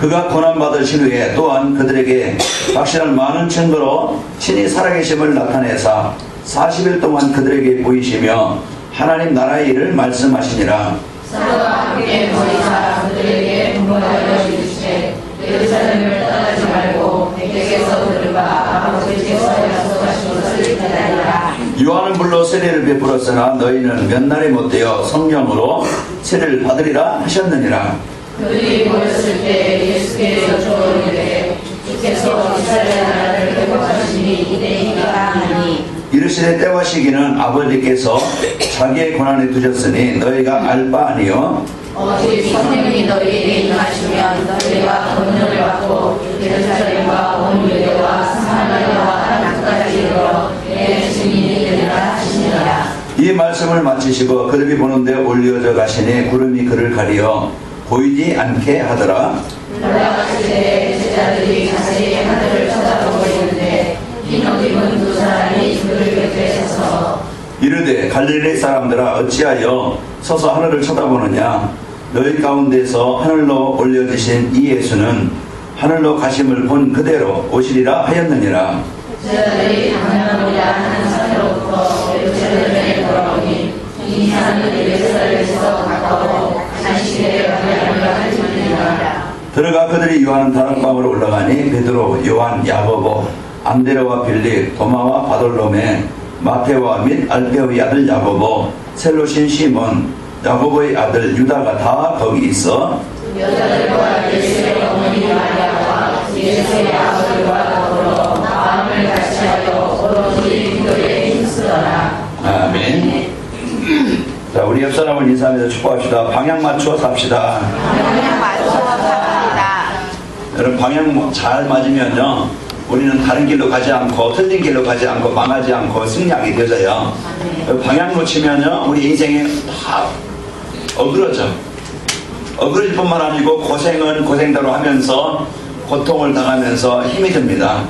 그가 고난받으신 후에 또한 그들에게 확실한 많은 증거로 친히 살아계심을 나타내사 40일 동안 그들에게 보이시며 하나님 나라의 일을 말씀하시니라. 사도와 함께 모이사 그들에게 분부하여 이르시되 예루살렘을 떠나지 말고 백에게서 들은 바 아버지께서 약속하신 것을 기다리라. 요한은 물로 세례를 베풀었으나 너희는 몇 날이 못되어 성령으로 세례를 받으리라 하셨느니라. 그들이 모였을 때 예수께 여쭈어이르되 주께서 이스라엘 나라를 회복하시니 이때이니까 하니 이르시되 때와 시기는 아버지께서 자기의 권한에 두셨으니 너희가 알 바 아니요 오직 성령이 너희에게 임하시면 너희가 권능을 받고 예루살렘과 온 유대와 사마리아와 땅끝까지 이르러 내 증인이 되리라 하시니라. 이 말씀을 마치시고 그들이 보는데 올려져 가시니 구름이 그를 가리어 보이지 않게 하더라. 올라갔을 때 제자들이 자세히 하늘을 쳐다보고 있는데 흰 옷 입은 두 사람이 그들 곁에 서서 이르되 갈릴리 사람들아 어찌하여 서서 하늘을 쳐다보느냐. 너희 가운데서 하늘로 올려지신 이 예수는 하늘로 가심을 본 그대로 오시리라 하였느니라. 제자들이 강남보다 한 산으로부터 예루살렘에 돌아오니 이 산은 예루살렘에서 가까워 안식일에 가려니라 하시니라. 들어가 그들이 요한 다락방으로 올라가니 베드로, 요한, 야고보, 안드레와 빌립, 도마와 바돌로메, 마테와 및 알페오의 아들 야고보, 셀로신 시몬, 야고보의 아들 유다가 다 거기 있어 여자들과 예수의 어머니 마리아와 예수의 아버지와 더불어 마음을 같이하여 오로지 기도에 힘쓰더라. 아멘. 자, 우리 옆 사람을 인사하면서 축복합시다. 방향 맞추어 삽시다. 방향 맞추어 삽시다. 여러분 방향 잘 맞으면요 우리는 다른 길로 가지 않고 틀린 길로 가지 않고 망하지 않고 승리하게 되어요. 방향 놓치면요 우리 인생에 다 어그러져. 어그러질 뿐만 아니고 고생은 고생대로 하면서 고통을 당하면서 힘이 듭니다.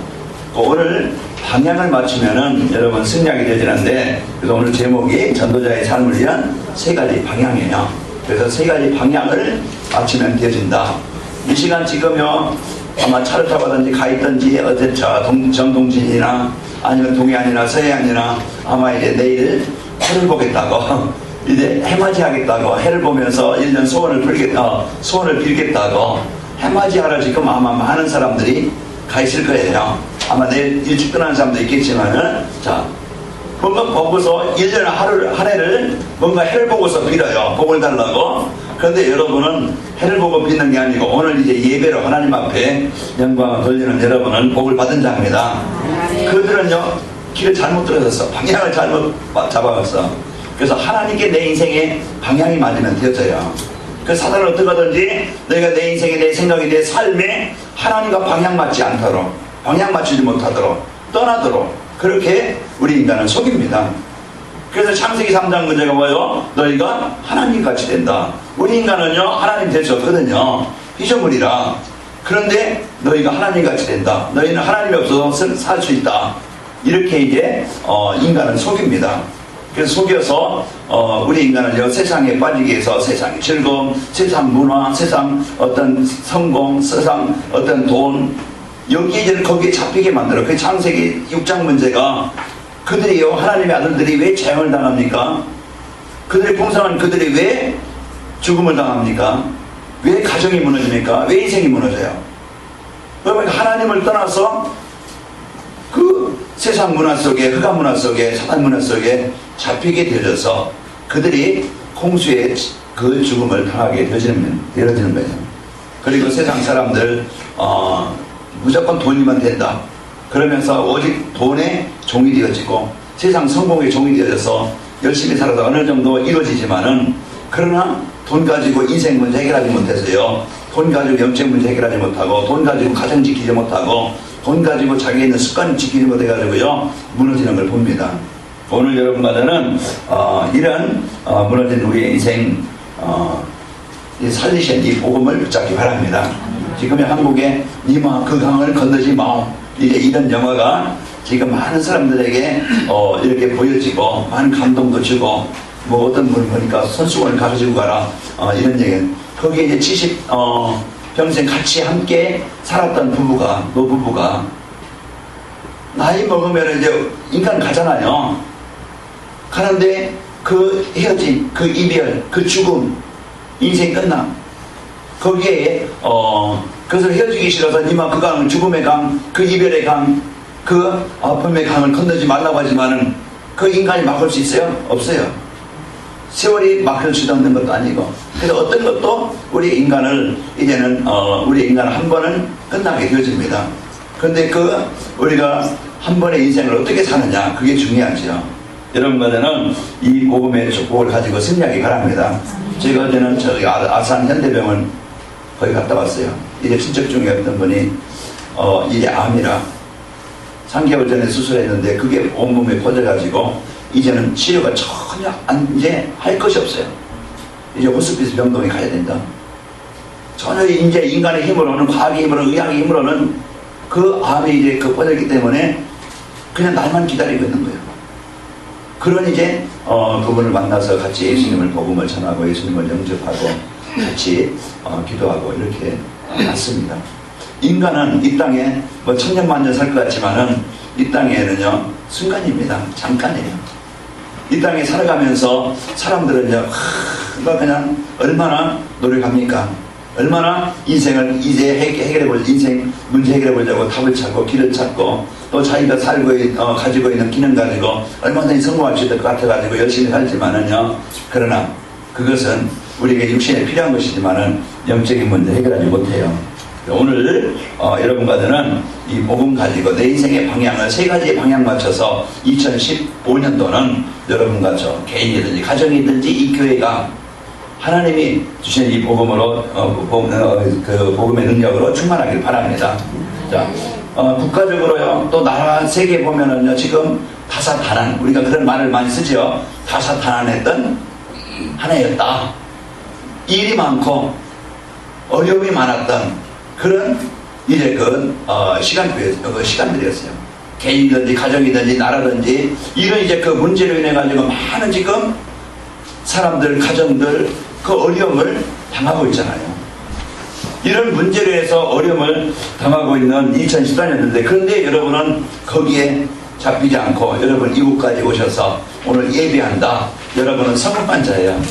오늘 방향을 맞추면은 여러분 승리하게 되지는데, 그래서 오늘 제목이 전도자의 삶을 위한 세 가지 방향이에요. 그래서 세 가지 방향을 맞추면 되어진다. 이 시간 지금요 아마 차를 타고 가든지 가 있든지 어제 정동진이나 아니면 동해안이나 서해안이나 아마 이제 내일 해를 보겠다고 이제 해맞이 하겠다고 해를 보면서 1년 소원을 빌겠다고 해맞이 하러 지금 아마 많은 사람들이 가 있을 거예요. 아마 내일 일찍 떠나는 사람도 있겠지만은 자 뭔가 보고서 1년에 한 해를 뭔가 해를 보고서 빌어요. 복을 달라고. 그런데 여러분은 해를 보고 빌는 게 아니고 오늘 이제 예배로 하나님 앞에 영광을 돌리는 여러분은 복을 받은 자입니다. 그들은요 길을 잘못 들어졌어. 방향을 잘못 잡아갔어. 그래서 하나님께 내 인생의 방향이 맞으면 되어져요. 그 사단은 어떻게 하든지 너희가 내 인생에 내 생각에 내 삶에 하나님과 방향 맞지 않도록 방향 맞추지 못하도록 떠나도록 그렇게 우리 인간은 속입니다. 그래서 창세기 3장 문제가 뭐예요? 너희가 하나님같이 된다. 우리 인간은요 하나님 될 수 없거든요. 피조물이라. 그런데 너희가 하나님같이 된다. 너희는 하나님이 없어서 살 수 있다. 이렇게 이제 인간은 속입니다. 그래서 속여서 우리 인간은요 세상에 빠지게 해서 세상의 즐거움, 세상 문화, 세상 어떤 성공, 세상 어떤 돈 여기에 이제 거기에 잡히게 만들어. 그 창세기 6장 문제가 그들이요 하나님의 아들들이 왜 재앙을 당합니까? 그들이 풍성한 그들이 왜 죽음을 당합니까? 왜 가정이 무너집니까? 왜 인생이 무너져요? 그러면 하나님을 떠나서 그 세상 문화 속에 흑암 문화 속에 사단 문화 속에 잡히게 되어져서 그들이 홍수의 그 죽음을 당하게 되어지는 거예요. 그리고 세상 사람들 무조건 돈이면 된다. 그러면서 오직 돈의 종이 되어지고 세상 성공의 종이 되어져서 열심히 살아서 어느 정도 이루어지지만은 그러나 돈 가지고 인생 문제 해결하지 못해서요. 돈 가지고 영적 문제 해결하지 못하고 돈 가지고 가정 지키지 못하고 돈 가지고 자기가 있는 습관 지키지 못해가지고요 무너지는 걸 봅니다. 오늘 여러분과는 이런 무너진 우리의 인생 살리신 이 복음을 붙잡기 바랍니다. 지금 한국에 니마 그 강을 건너지 마오 이제 이런 영화가 지금 많은 사람들에게 이렇게 보여지고 많은 감동도 주고 뭐 어떤 분을 보니까 손수건을 가르치고 가라 이런 얘기. 거기에 이제 평생 같이 함께 살았던 부부가, 노부부가 나이 먹으면 이제 인간 가잖아요. 가는데 그 헤어짐, 그 이별, 그 죽음, 인생 끝나. 거기에 그래서 헤어지기 싫어서 니마 그 강, 죽음의 강, 그 이별의 강, 그 아픔의 강을 건너지 말라고 하지만은 그 인간이 막을 수 있어요? 없어요. 세월이 막을 수도 없는 것도 아니고. 그래서 어떤 것도 우리 인간을 이제는 우리 인간은 한 번은 끝나게 되어집니다. 그런데 그 우리가 한 번의 인생을 어떻게 사느냐, 그게 중요하죠. 여러분들은 이 복음의 축복을 가지고 승리하기 바랍니다. 제가 어제는 저기 아산 현대병원 거기 갔다 왔어요. 이제 친척 중에 어떤 분이 이게 암이라 3개월 전에 수술했는데 그게 온몸에 퍼져가지고 이제는 치료가 전혀 이제 할 것이 없어요. 이제 호스피스 병동에 가야 된다. 전혀 이제 인간의 힘으로는, 과학의 힘으로는, 의학의 힘으로는 그 암이 이제 퍼졌기 때문에 그냥 날만 기다리고 있는 거예요. 그런 이제 그분을 만나서 같이 예수님을 복음을 전하고 예수님을 영접하고 같이 기도하고 이렇게 왔습니다. 인간은 이 땅에 뭐 천년만년 살 것 같지만은 이 땅에는요 순간입니다. 잠깐이에요. 이 땅에 살아가면서 사람들은요 그냥 얼마나 노력합니까? 얼마나 인생을 이제 해결해보자, 인생 문제 해결해보자고 답을 찾고 길을 찾고 또 자기가 살고 가지고 있는 기능 가지고 얼마든지 성공할 수 있을 것 같아가지고 열심히 살지만은요, 그러나 그것은 우리에게 육신에 필요한 것이지만은 영적인 문제 해결하지 못해요. 오늘 여러분과들은 이 복음 가지고 내 인생의 방향을 세 가지의 방향 맞춰서 2015년도는 여러분과 저 개인이든지 가정이든지 이 교회가 하나님이 주신 이 복음으로 그 복음의 능력으로 충만하길 바랍니다. 자, 국가적으로요 또 나라 세계 보면은요 지금 다사다난, 우리가 그런 말을 많이 쓰죠. 다사다난했던 한 해였다. 일이 많고 어려움이 많았던 그런 이제 시간들이었어요. 개인이든지 가정이든지 나라든지 이런 이제 그 문제로 인해 가지고 많은 지금 사람들, 가정들 그 어려움을 당하고 있잖아요. 이런 문제로 해서 어려움을 당하고 있는 2014년인데, 그런데 여러분은 거기에 잡히지 않고 여러분 이곳까지 오셔서 오늘 예배한다. 여러분은 성급반자예요.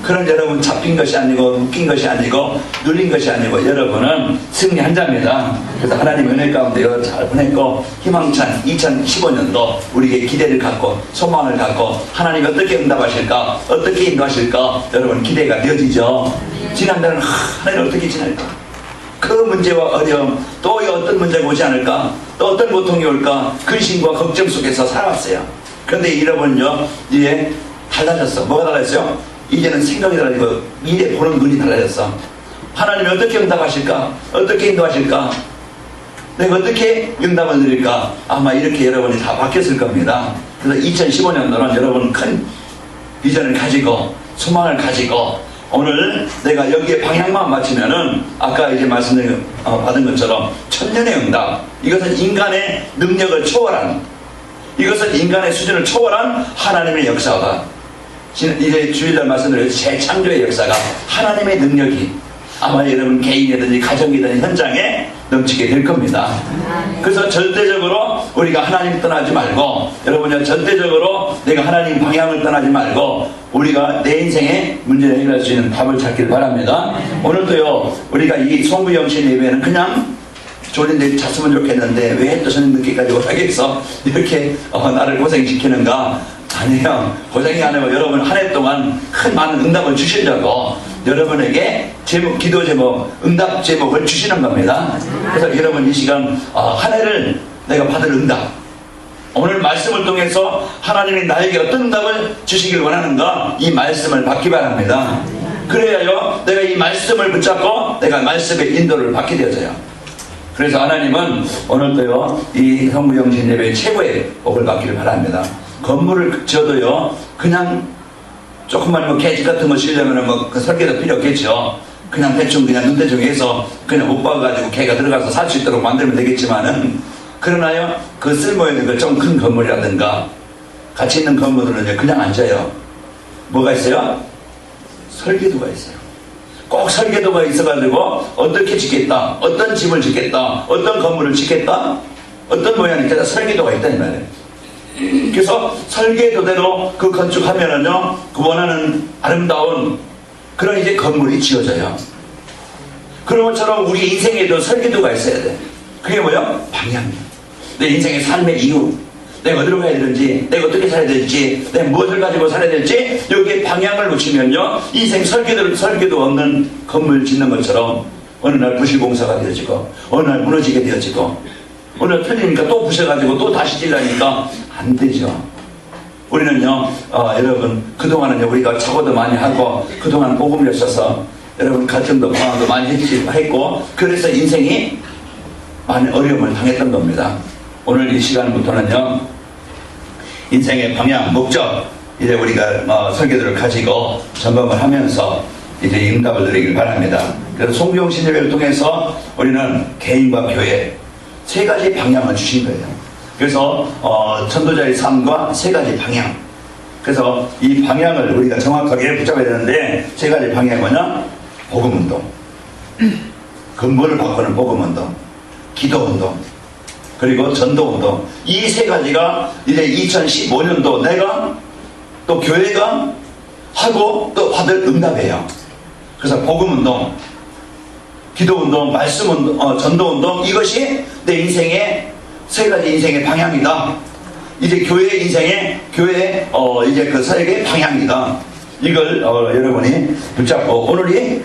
그런 여러분 잡힌 것이 아니고 묶인 것이 아니고 눌린 것이 아니고 여러분은 승리한 자입니다. 그래서 하나님 은혜 가운데 잘 보냈고 희망찬 2015년도 우리에게 기대를 갖고 소망을 갖고 하나님이 어떻게 응답하실까, 어떻게 인도하실까 여러분 기대가 되어지죠. 지난달은 하나님 어떻게 지낼까, 그 문제와 어려움, 또 어떤 문제가 오지 않을까, 또 어떤 고통이 올까, 근심과 걱정 속에서 살아왔어요. 그런데 여러분요 이제 달라졌어. 뭐가 달라졌어요? 이제는 생각이 달라지고 미래 보는 눈이 달라졌어. 하나님이 어떻게 응답하실까, 어떻게 인도하실까, 내가 어떻게 응답을 드릴까, 아마 이렇게 여러분이 다 바뀌었을 겁니다. 그래서 2015년도는 여러분 큰 비전을 가지고 소망을 가지고 오늘 내가 여기에 방향만 맞추면은 아까 이제 말씀을 받은 것처럼 천년의 응답, 이것은 인간의 능력을 초월한, 이것은 인간의 수준을 초월한 하나님의 역사가, 이제 주일날 말씀드린 재창조의 역사가, 하나님의 능력이 아마 여러분 개인이든지 가정이든지 현장에 넘치게 될 겁니다. 그래서 절대적으로 우리가 하나님 떠나지 말고, 여러분이 절대적으로 내가 하나님 방향을 떠나지 말고 우리가 내 인생의 문제를 해결할 수 있는 답을 찾기를 바랍니다. 오늘도요 우리가 이 송구영신 예배는 그냥 졸린데 잤으면 좋겠는데 왜 또 저녁 늦게까지 오라겠어 이렇게 나를 고생시키는가. 아니요, 고생이 아니고 여러분 한 해 동안 큰 많은 응답을 주시려고 여러분에게 제목, 기도 제목, 응답 제목을 주시는 겁니다. 그래서 여러분 이 시간 한 해를 내가 받을 응답, 오늘 말씀을 통해서 하나님이 나에게 어떤 응답을 주시길 원하는가, 이 말씀을 받기 바랍니다. 그래야요 내가 이 말씀을 붙잡고 내가 말씀의 인도를 받게 되어져요. 그래서 하나님은 오늘도요 이 성부영신 예배의 최고의 복을 받기를 바랍니다. 건물을 지어도요 그냥 조금만 뭐 계집 같은 거 쓰려면 뭐 그 설계도 필요 없겠죠. 그냥 대충 그냥 눈대중 해서 그냥 못 박아가지고 개가 들어가서 살 수 있도록 만들면 되겠지만은, 그러나요 그 쓸모 있는 그 좀 큰 건물이라든가 가치 있는 건물들은 그냥 앉아요. 뭐가 있어요? 설계도가 있어요. 꼭 설계도가 있어가지고 어떻게 짓겠다, 어떤 집을 짓겠다, 어떤 건물을 짓겠다, 어떤 모양이 있겠다, 설계도가 있다 이 말이에요. 그래서 설계도대로 그 건축하면은요, 그 원하는 아름다운 그런 이제 건물이 지어져요. 그런 것처럼 우리 인생에도 설계도가 있어야 돼. 그게 뭐야? 방향이야. 내 인생의 삶의 이유, 내가 어디로 가야 되는지, 내가 어떻게 살아야 될지, 내가 무엇을 가지고 살아야 될지, 여기에 방향을 놓치면요, 인생 설계도 없는 건물 짓는 것처럼 어느 날 부실공사가 되어지고, 어느 날 무너지게 되어지고, 어느 날 틀리니까 또 부셔가지고 또 다시 질라니까 안 되죠. 우리는요, 여러분, 그동안은요, 우리가 착오도 많이 하고, 그동안 복음을 써서, 여러분, 갈등도 방황도 많이 했고, 그래서 인생이 많은 어려움을 당했던 겁니다. 오늘 이 시간부터는요, 인생의 방향, 목적, 이제 우리가 설계도를 가지고 점검을 하면서 이제 응답을 드리길 바랍니다. 그래서 송병신 예배를 통해서 우리는 개인과 교회 세 가지 방향을 주신 거예요. 그래서 전도자의 삶과 세 가지 방향. 그래서 이 방향을 우리가 정확하게 붙잡아야 되는데, 세 가지 방향이 뭐냐? 복음운동, 근본을 바꾸는 복음운동, 기도운동, 그리고 전도운동. 이 세 가지가 이제 2015년도 내가 또 교회가 하고 또 받을 응답이에요. 그래서 복음운동, 기도운동, 말씀운동, 전도운동, 이것이 내 인생의 세 가지 인생의 방향이다. 이제 교회 인생의 이제 그 설계의 방향이다. 이걸 여러분이 붙잡고 오늘이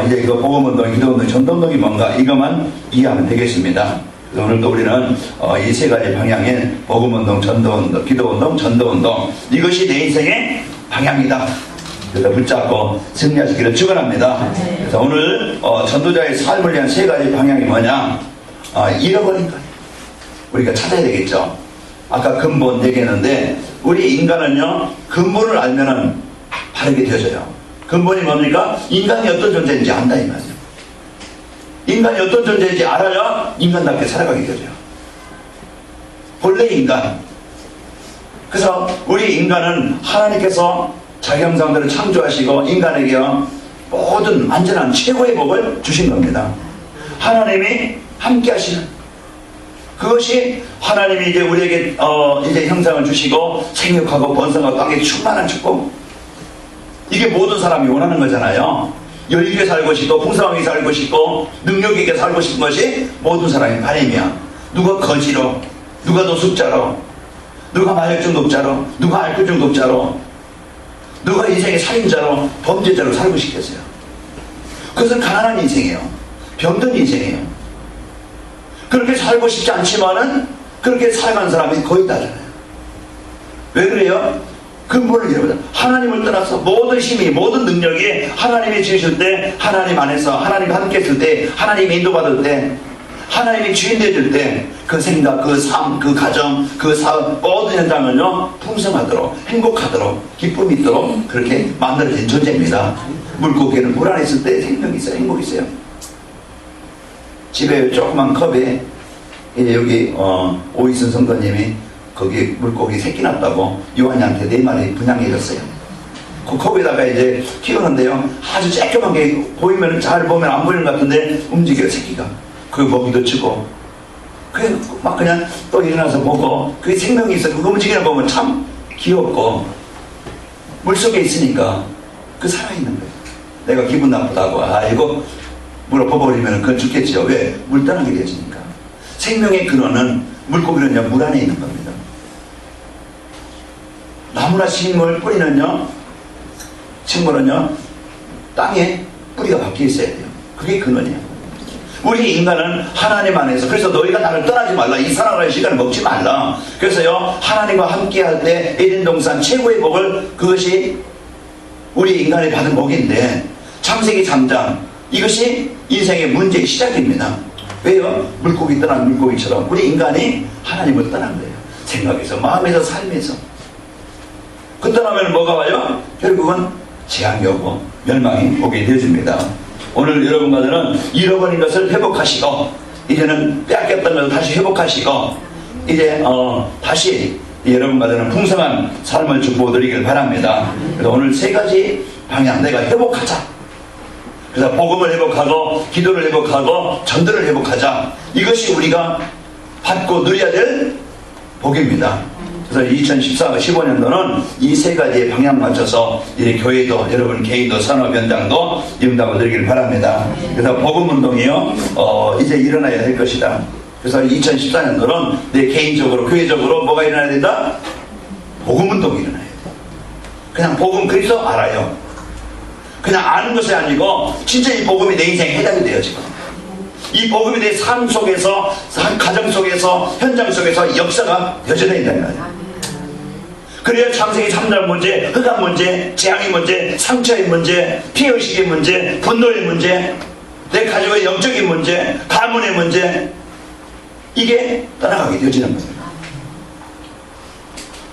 이제 이거 복음운동, 기도운동, 전도운동이 뭔가 이것만 이해하면 되겠습니다. 그래서 오늘도 우리는 이 세 가지 방향인 복음운동, 전도운동, 기도운동, 전도운동, 이것이 내 인생의 방향이다. 그래서 붙잡고 승리하시기를 축원합니다. 그래서 오늘 전도자의 삶을 위한 세 가지 방향이 뭐냐? 잃어버린 것. 우리가 찾아야 되겠죠. 아까 근본 얘기했는데, 우리 인간은요, 근본을 알면은 바르게 되어져요. 근본이 뭡니까? 인간이 어떤 존재인지 안다 이 말이에요. 인간이 어떤 존재인지 알아야 인간답게 살아가게 되어져요. 본래 인간. 그래서 우리 인간은 하나님께서 자기 형상대로 창조하시고 인간에게 모든 안전한 최고의 복을 주신 겁니다. 하나님이 함께 하시는, 그것이 하나님이 이제 우리에게 이제 형상을 주시고 생육하고 번성하고 땅에 충만한 축복, 이게 모든 사람이 원하는 거잖아요. 여유있게 살고 싶고 풍성하게 살고 싶고 능력 있게 살고 싶은 것이 모든 사람의 바람이야. 누가 거지로, 누가 노숙자로, 누가 마약 중독자로, 누가 알코올 중독자로, 누가 인생의 살인자로, 범죄자로 살고 싶겠어요. 그것은 가난한 인생이에요. 병든 인생이에요. 그렇게 살고 싶지 않지만은 그렇게 살아가는 사람이 거의 다잖아요. 왜 그래요? 근본을 잃어버려. 하나님을 떠나서 모든 힘이, 모든 능력이 하나님이 지으실 때, 하나님 안에서 하나님과 함께 있을 때, 하나님이 인도받을 때, 하나님이 주인 되어줄 때, 그 생각, 그 삶, 그 가정, 그 사업, 모든 현장은요, 풍성하도록, 행복하도록, 기쁨이 있도록 그렇게 만들어진 존재입니다. 물고기는 물 안에 있을 때 생명이 있어요. 행복이 있어요. 집에 조그만 컵에 여기 오이순 성도님이 거기 물고기 새끼 났다고 요한이한테 4마리 분양해줬어요. 그 컵에다가 이제 키우는데요, 아주 쬐끄만 게 보이면, 잘 보면 안 보이는 것 같은데 움직여요. 새끼가 그 먹이도 주고, 그래 막 그냥 또 일어나서 보고, 그게 생명이 있어. 그거 움직이는 거 보면 참 귀엽고, 물속에 있으니까 그 살아있는 거예요. 내가 기분 나쁘다고 이거 물 엎어버리면 그건 죽겠죠. 왜? 물 떠나게 되어지니까. 생명의 근원은, 물고기는요, 물 안에 있는 겁니다. 나무나 식물 뿌리는요, 식물은요, 땅에 뿌리가 박혀 있어야 돼요. 그게 근원이에요. 우리 인간은 하나님 안에서, 그래서 너희가 나를 떠나지 말라, 이 사랑하는 시간을 먹지 말라. 그래서요, 하나님과 함께 할 때 에덴 동산 최고의 복을, 그것이 우리 인간이 받은 복인데, 창세기 3장, 이것이 인생의 문제의 시작입니다. 왜요? 물고기 떠난 물고기처럼 우리 인간이 하나님을 떠난 거예요. 생각에서, 마음에서, 삶에서. 그 떠나면 뭐가 와요? 결국은 재앙이 오고 멸망이 오게 되어집니다. 오늘 여러분과는 잃어버린 것을 회복하시고, 이제는 빼앗겼던 것을 다시 회복하시고, 이제 다시 여러분과는 풍성한 삶을 축복드리길 바랍니다. 그래서 오늘 세 가지 방향, 내가 회복하자. 그래서 복음을 회복하고 기도를 회복하고 전도를 회복하자. 이것이 우리가 받고 누려야 될 복입니다. 그래서 2014-15년도는 이 세 가지에 방향 맞춰서 이 교회도 여러분 개인도 산업 현장도 응답을 드리길 바랍니다. 그래서 복음 운동이요 이제 일어나야 될 것이다. 그래서 2014년도는 내 개인적으로 교회적으로 뭐가 일어나야 된다? 복음 운동이 일어나야 돼. 그냥 복음 그리스도 알아요. 그냥 아는 것이 아니고 진짜 이 복음이 내 인생에 해당이 돼요. 지금 이 복음이 내 삶 속에서, 가정 속에서, 현장 속에서 역사가 되어져야 된다는 거예요. 그래야 창세기 3장 문제, 흑암 문제, 재앙의 문제, 상처의 문제, 피해의식의 문제, 분노의 문제, 내 가족의 영적인 문제, 가문의 문제, 이게 떠나가게 되어지는 거예요.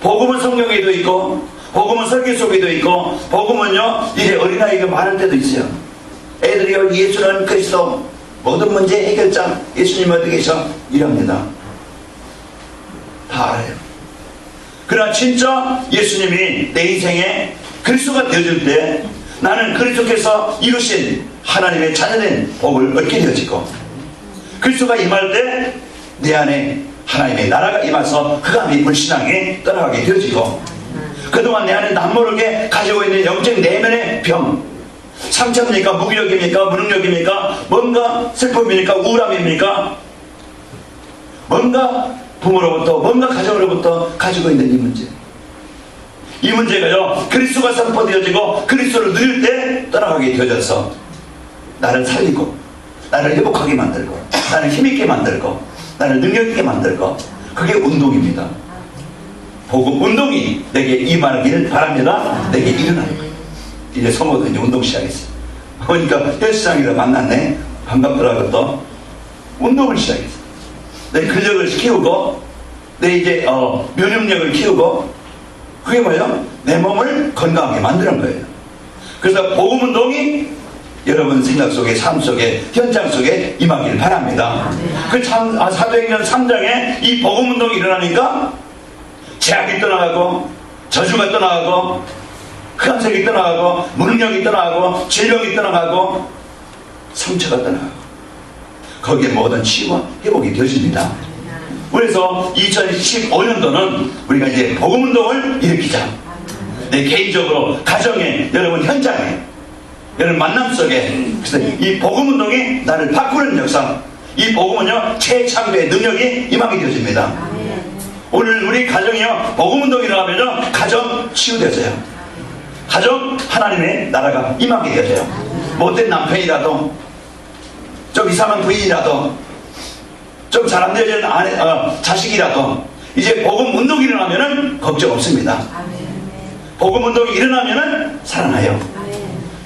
복음은 성경에도 있고 복음은 설교 속에도 있고 복음은요 이제 어린아이가 많을 때도 있어요. 애들이요 예수는 그리스도 모든 문제 해결자 예수님 어디 계셔? 이럽니다. 다 알아요. 그러나 진짜 예수님이 내 인생에 그리스도가 되어줄 때 나는 그리스도께서 이루신 하나님의 자녀된 복을 얻게 되어지고 그리스도가 임할 때 내 안에 하나님의 나라가 임해서 흑암이 불신앙에 떠나가게 되어지고 그동안 내 안에 남모르게 가지고 있는 영적 내면의 병 상처입니까? 무기력입니까? 무능력입니까? 뭔가 슬픔입니까? 우울함입니까? 뭔가 부모로부터 뭔가 가정으로부터 가지고 있는 이 문제가요 그리스도가 선포되어지고 그리스도를 누릴 때 떠나가게 되어져서 나를 살리고 나를 회복하게 만들고 나를 힘있게 만들고 나를 능력있게 만들고 그게 운동입니다. 복음 운동이 내게 임하길 바랍니다. 내게 일어나는 거예요. 이제 성호도 이제 운동 시작했어요. 그러니까 헬스장에서 만났네. 반갑더라고 또 운동을 시작했어요. 내 근력을 키우고 내 이제 면역력을 키우고 그게 뭐예요? 내 몸을 건강하게 만드는 거예요. 그래서 복음 운동이 여러분 생각 속에 삶 속에 현장 속에 임하길 바랍니다. 그 사도행전 3장에 이 복음 운동이 일어나니까 제약이 떠나가고 저주가 떠나가고 흑암색이 떠나가고 무능력이 떠나가고 질병이 떠나가고 상처가 떠나가고 거기에 모든 치유와 회복이 되어집니다. 그래서 2015년도는 우리가 이제 복음운동을 일으키자. 내 개인적으로 가정에 여러분 현장에 여러분 만남 속에 그래서 이 복음운동이 나를 바꾸는 역사 이 복음은요 최창조의 능력이 임하게 되어집니다. 오늘 우리 가정이요 복음운동이 일어나면요 가정 치유되어져요. 가정 하나님의 나라가 임하게 되어져요. 못된 남편이라도 좀 이상한 부인이라도 좀 잘 안 되어지는 자식이라도 이제 복음 운동이 일어나면은 걱정 없습니다. 복음 운동이 일어나면은 살아나요.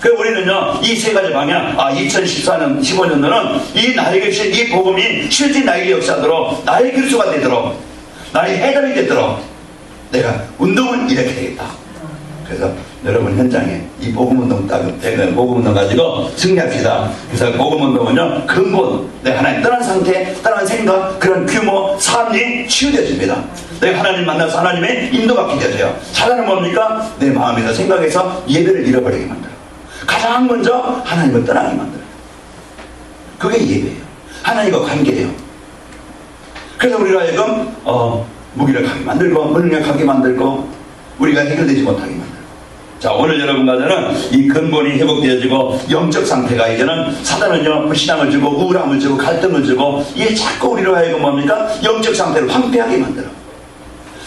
그 우리는요 이 세 가지 방향 2014년 15년도는 이 나에게 주신 이 복음이 실제 나에게 역사하도록 나의 그리스도가 되도록 나의 해답이 되도록 내가 운동을 일으켜야 되겠다. 그래서 여러분 현장에 이 복음운동 복음운동 가지고 승리합시다. 그래서 복음운동은요 근본 내가 하나님 떠난 상태 떠난 생각 그런 규모 삶이 치유되어집니다. 내가 하나님 만나서 하나님의 인도받게 되어져요. 사단은 뭡니까? 내 마음에서 생각해서 예배를 잃어버리게 만들어. 가장 먼저 하나님을 떠나게 만들어. 그게 예배예요. 하나님과 관계예요. 그래서 우리로 하여금 무기력하게 만들고 무능력하게 만들고 우리가 해결되지 못하게 만들고 자 오늘 여러분과는 이 근본이 회복되어지고 영적 상태가 이제는 사단은요 불신앙을 주고 우울함을 주고 갈등을 주고 이게 자꾸 우리로 하여금 뭡니까? 영적 상태를 황폐하게 만들어.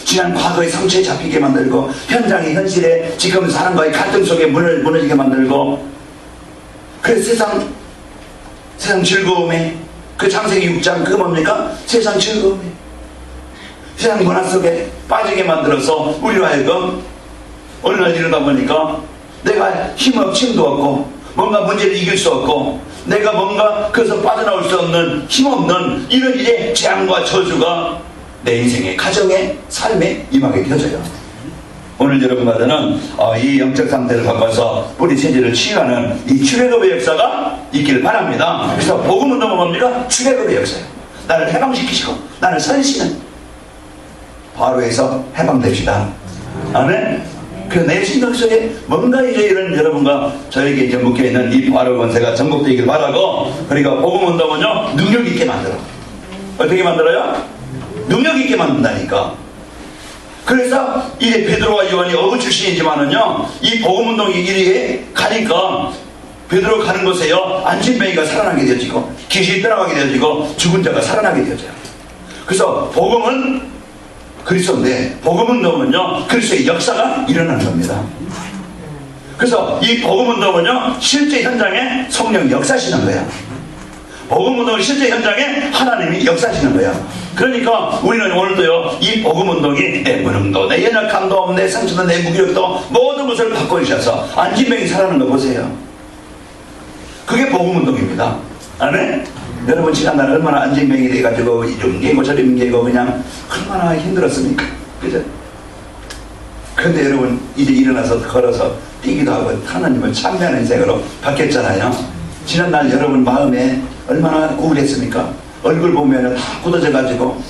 지난 과거의 상처에 잡히게 만들고 현장의 현실에 지금 사람과의 갈등 속에 무너지게 만들고 그래서 세상 즐거움에 그 창세기 6장 그거 뭡니까? 세상 즐거움에 세상 문화 속에 빠지게 만들어서 우리로 하여금 어느 날 이러다 보니까 내가 힘도 없고 뭔가 문제를 이길 수 없고 내가 뭔가 그것서 빠져나올 수 없는 힘없는 이런 일에 재앙과 저주가 내 인생의 가정의 삶에 임하게 되어져요. 오늘 여러분과는 이 영적 상태를 바꿔서 뿌리 체질을 치유하는 이 출애굽의 역사가 있기를 바랍니다. 그래서 복음운동은 뭡니까? 출애굽의 역사예요. 나를 해방시키시고 나를 살리시는 바로에서 해방됩시다. 아멘. 그 내 신경 속에 뭔가 이제 이런 여러분과 저에게 이제 묶여있는 이 바로 권세가 전복되기를 바라고, 그러니까 복음운동은요 능력 있게 만들어. 어떻게 만들어요? 능력 있게 만든다니까. 그래서 이제 베드로와 요한이 어부 출신이지만은요 이 복음운동이 이리에 가니까 베드로 가는 곳에요 안진뱅이가 살아나게 되어지고 귀신이 떠나가게 되어지고 죽은 자가 살아나게 되어져요. 그래서 복음은 그리스도인데 복음운동은요 그리스도의 역사가 일어나는 겁니다. 그래서 이 복음운동은요 실제 현장에 성령 역사하시는 거예요. 복음운동은 실제 현장에 하나님이 역사하시는 거예요. 그러니까 우리는 오늘도요 이 복음운동이 내 무능도 내 연약함도 내 상처도 내 무기력도 모든 것을 바꿔주셔서 안진뱅이 살아나는 거 보세요. 그게 복음운동입니다. 아멘? 여러분 지난날 얼마나 안진뱅이 돼가지고 이런 게고 저런 게고 그냥 얼마나 힘들었습니까? 그죠? 그런데 여러분 이제 일어나서 걸어서 뛰기도 하고 하나님을 찬미하는 인생으로 바뀌었잖아요. 지난날 여러분 마음에 얼마나 우울했습니까? 얼굴 보면은 다 굳어져가지고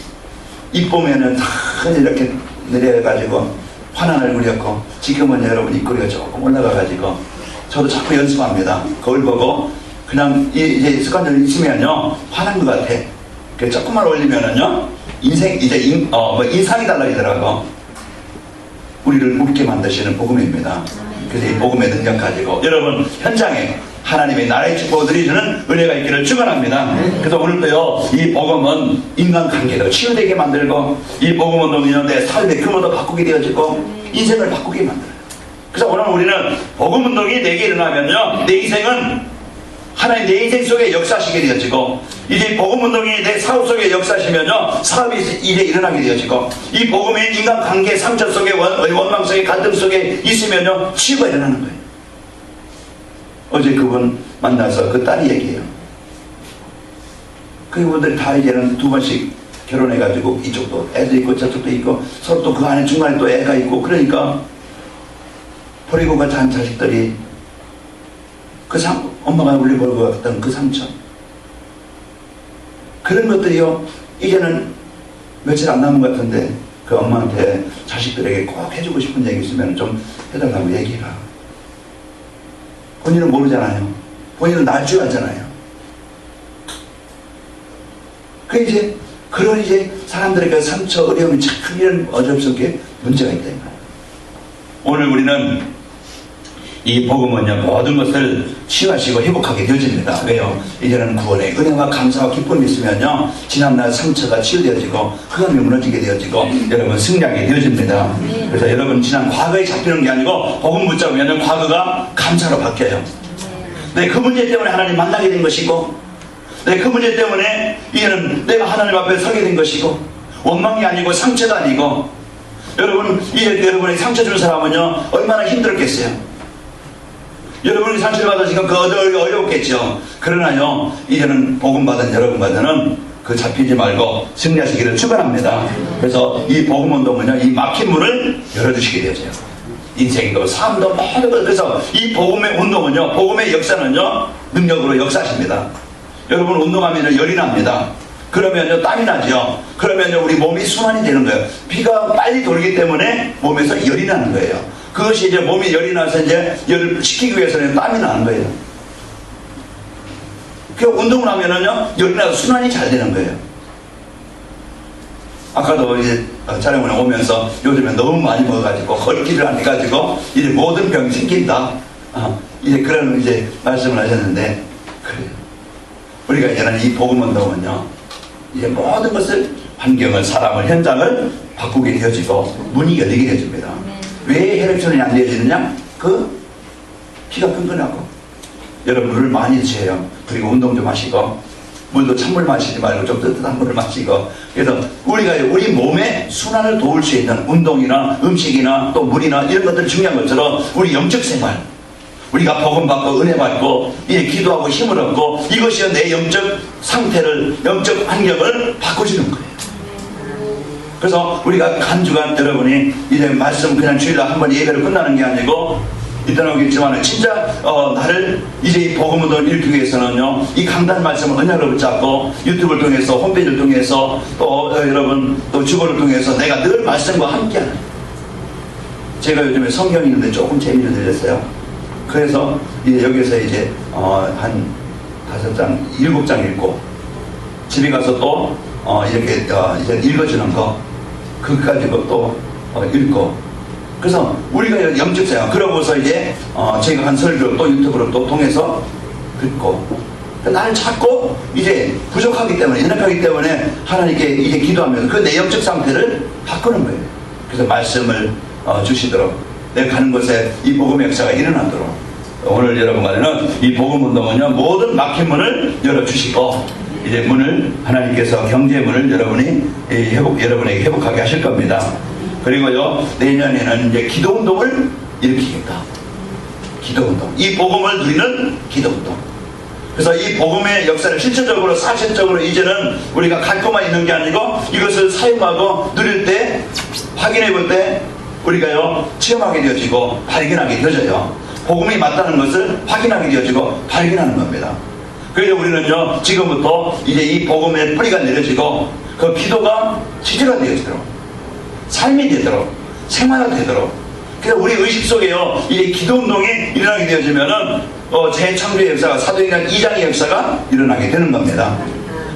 입 보면은 다 이렇게 내려가지고 환한 얼굴이었고, 지금은 여러분 입꼬리가 조금 올라가가지고 저도 자꾸 연습합니다. 거울 보고 그냥 이제 습관적으로 있으면요 화난 것 같아. 그래서 조금만 올리면은요 인생 이제 인상이 달라지더라고. 우리를 웃게 만드시는 복음입니다. 그래서 이 복음의 능력 가지고 여러분 현장에 하나님의 나라의 축복을 누리시는 은혜가 있기를 축원합니다. 그래서 오늘도요 이 복음은 인간관계도 치유되게 만들고, 이 복음운동이 내 삶의 규모도 바꾸게 되어지고 인생을 바꾸게 만들어요. 그래서 오늘 우리는 복음운동이 내게 일어나면요 내 인생은 하나님 내 인생 속에 역사하시게 되어지고, 이제 복음운동이 내 사업 속에 역사하시면요 사업이 이제 일어나게 되어지고, 이 복음의 인간관계 상처 속에 원망 속에 갈등 속에 있으면요 치유가 일어나는 거예요. 어제 그분 만나서 그 딸이 얘기해요. 그분들이 다 이제는 두 번씩 결혼해가지고 이쪽도 애도 있고 저쪽도 있고 서로 또 그 안에 중간에 또 애가 있고, 그러니까 버리고 간 자식들이 엄마가 울려버리고 갔던 그 상처, 그런 것들이요 이제는 며칠 안 남은 것 같은데 그 엄마한테 자식들에게 꼭 해주고 싶은 얘기 있으면 좀 해달라고 얘기해라. 본인은 모르잖아요. 본인은 날 줄 알잖아요. 그 이제 그런 이제 사람들에게 상처, 어려움이 참 이런 어려움 속에 문제가 있다. 오늘 우리는 이 복음은요 모든 것을 치유하시고 회복하게 되어집니다. 왜요? 이제는 구원의 은혜와 감사와 기쁨이 있으면요 지난날 상처가 치유되어지고 흑암이 무너지게 되어지고 여러분 승리하게 되어집니다. 그래서 여러분 지난 과거에 잡히는 게 아니고 복음 붙잡으면 과거가 감사로 바뀌어요. 네, 그 문제 때문에 하나님 만나게 된 것이고, 네, 그 문제 때문에 이제는 내가 하나님 앞에 서게 된 것이고, 원망이 아니고 상처가 아니고, 여러분 이제 여러분이 상처 준 사람은요 얼마나 힘들었겠어요. 여러분이 상처를 받으시니까 그 어려웠겠죠. 그러나요 이제는 복음 받은 여러분과는 그 잡히지 말고 승리하시기를 축원합니다. 그래서 이 복음 운동은요 이 막힌 문을 열어주시게 되어져요. 인생도 삶도 모든 것. 그래서 이 복음의 운동은요 복음의 역사는요 능력으로 역사하십니다. 여러분 운동하면 열이 납니다. 그러면요 땀이 나죠. 그러면요 우리 몸이 순환이 되는 거예요. 피가 빨리 돌기 때문에 몸에서 열이 나는 거예요. 그것이 이제 몸이 열이 나서 이제 열을 식히기 위해서는 땀이 나는 거예요. 그 운동을 하면은요 열이 나서 순환이 잘 되는 거예요. 아까도 이제 촬영을 오면서 요즘에 너무 많이 먹어가지고 걷기를 안 해가지고 이제 모든 병이 생긴다. 이제 그런 이제 말씀을 하셨는데, 그래요. 우리가 이제는 이 복음 운동은요 이제 모든 것을 환경을 사람을 현장을 바꾸게 되어지고 문이 열리게 되어집니다. 왜 혈액순환이 안 되어지느냐? 그 피가 끈끈하고 여러분 물을 많이 드셔요. 그리고 운동 좀 하시고, 물도 찬물 마시지 말고 좀 뜨뜻한 물을 마시고. 그래서 우리가 우리 몸의 순환을 도울 수 있는 운동이나 음식이나 또 물이나 이런 것들 중요한 것처럼 우리 영적 생활, 우리가 복음 받고 은혜 받고 이제 기도하고 힘을 얻고 이것이 내 영적 상태를, 영적 환경을 바꿔주는 거예요. 그래서 우리가 한 주간 여러분이 이제 말씀 그냥 주일날 한번 예배로 끝나는 게 아니고 이따 오겠지만 진짜 나를 이제 이 복음운동을 일으키기 위해서는요 이 강단 말씀을 언약으로 붙잡고 유튜브를 통해서 홈페이지를 통해서 또 여러분 또 주보를 통해서 내가 늘 말씀과 함께하는, 제가 요즘에 성경 읽는데 조금 재미를 들렸어요. 그래서 이제 여기서 이제 한 5장, 7장 읽고 집에 가서 또 이렇게 이제 읽어주는 거 그까지 또 읽고 그래서 우리가 영적 생활 그러고서 이제 제가 한 설교 또 유튜브로 또 통해서 듣고 나는 자꾸 이제 부족하기 때문에 연약하기 때문에 하나님께 이제 기도하면서 그 내 영적 상태를 바꾸는 거예요. 그래서 말씀을 주시도록 내가 가는 곳에 이 복음의 역사가 일어나도록 오늘 여러분과는 이 복음 운동은요 모든 막힌 문을 열어주시고 이제 문을 하나님께서 경제 문을 여러분에게 회복하게 하실 겁니다. 그리고요 내년에는 이제 기도 운동을 일으키겠다. 기도 운동. 이 복음을 누리는 기도 운동. 그래서 이 복음의 역사를 실질적으로 사실적으로 이제는 우리가 갖고만 있는 게 아니고 이것을 사용하고 누릴 때 확인해 볼 때 우리가요 체험하게 되어지고 발견하게 되어져요. 복음이 맞다는 것을 확인하게 되어지고 발견하는 겁니다. 그래서 우리는요 지금부터 이제 이 복음의 뿌리가 내려지고 그 기도가 실제가 되어지도록 삶이 되도록 생활화되도록 그래서 우리 의식 속에요 이 기도운동이 일어나게 되어지면은 재창조의 역사가 사도행전 2장의 역사가 일어나게 되는 겁니다.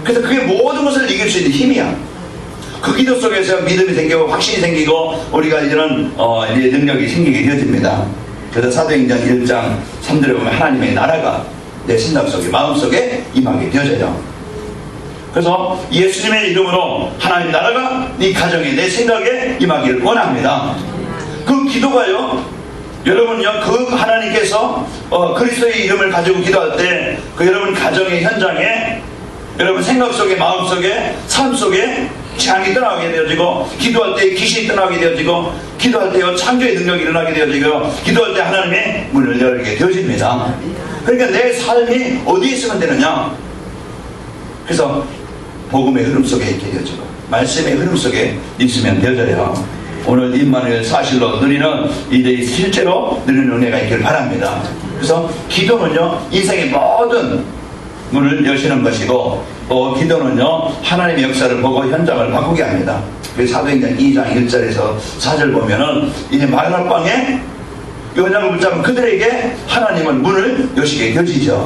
그래서 그게 모든 것을 이길 수 있는 힘이야. 그 기도 속에서 믿음이 생기고 확신이 생기고 우리가 이런 능력이 생기게 되어집니다. 그래서 사도행전 1장 3절에 보면 하나님의 나라가 내 생각 속에 마음 속에 임하게 되어져요. 그래서 예수님의 이름으로 하나님 나라가 네 가정에 내 생각에 임하기를 원합니다. 그 기도가요 여러분요 그 하나님께서 그리스도의 이름을 가지고 기도할 때 그 여러분 가정의 현장에 여러분 생각 속에 마음 속에 삶 속에 재앙이 떠나게 되어지고 기도할 때 귀신이 떠나게 되어지고 기도할 때요 창조의 능력이 일어나게 되어지고 기도할 때 하나님의 문을 열게 되어집니다. 그러니까 내 삶이 어디에 있으면 되느냐. 그래서 복음의 흐름 속에 있게 되어지고 말씀의 흐름 속에 있으면 되어져요. 오늘 임마누엘 사실로 누리는 이제 실제로 누리는 은혜가 있기를 바랍니다. 그래서 기도는요 인생의 모든 문을 여시는 것이고 또 기도는요 하나님의 역사를 보고 현장을 바꾸게 합니다. 그래서 사도행전 2장 1절에서 4절 보면은 이제 마지막 방에 연약을 붙잡은 그들에게 하나님은 문을 여시게 되어지죠.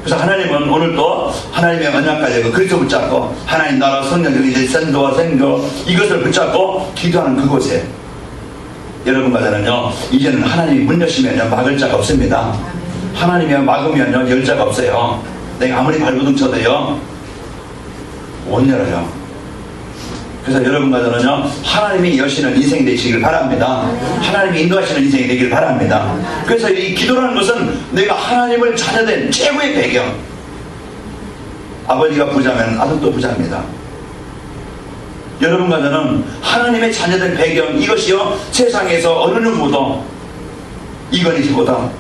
그래서 하나님은 오늘도 하나님의 언약까지 그리스도 붙잡고 하나님 나라 성령 이제 sen도와 생교 이것을 붙잡고 기도하는 그곳에 여러분과 저는요 이제는 하나님이 문 여시면요 막을 자가 없습니다. 하나님이 막으면요 열 자가 없어요. 내가 아무리 발버둥 쳐도요 못 열어요. 그래서 여러분과 저는요 하나님이 여시는 인생이 되시길 바랍니다. 하나님이 인도하시는 인생이 되길 바랍니다. 그래서 이 기도라는 것은 내가 하나님을 자녀된 최고의 배경. 아버지가 부자면 아들도 부자입니다. 여러분과 저는 하나님의 자녀된 배경 이것이요 세상에서 어느 누구도 이건희보다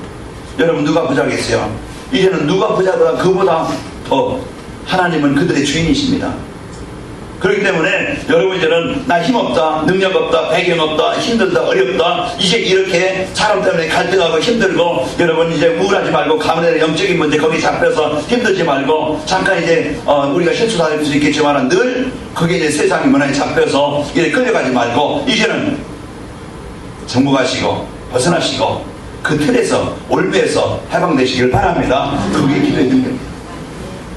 여러분 누가 부자겠어요? 이제는 누가 부자보다 그보다 더 하나님은 그들의 주인이십니다. 그렇기 때문에 여러분 이제는 나 힘없다 능력 없다 배경 없다 힘들다 어렵다 이제 이렇게 사람 때문에 갈등하고 힘들고 여러분 이제 우울하지 말고 가문의 영적인 문제 거기 잡혀서 힘들지 말고 잠깐 이제 우리가 실수도 할 수 있겠지만 늘 그게 이제 세상의 문화에 잡혀서 이제 끌려가지 말고 이제는 정복하시고 벗어나시고 그 틀에서 올무에서 해방되시길 바랍니다. 그게 기도의 능력입니다.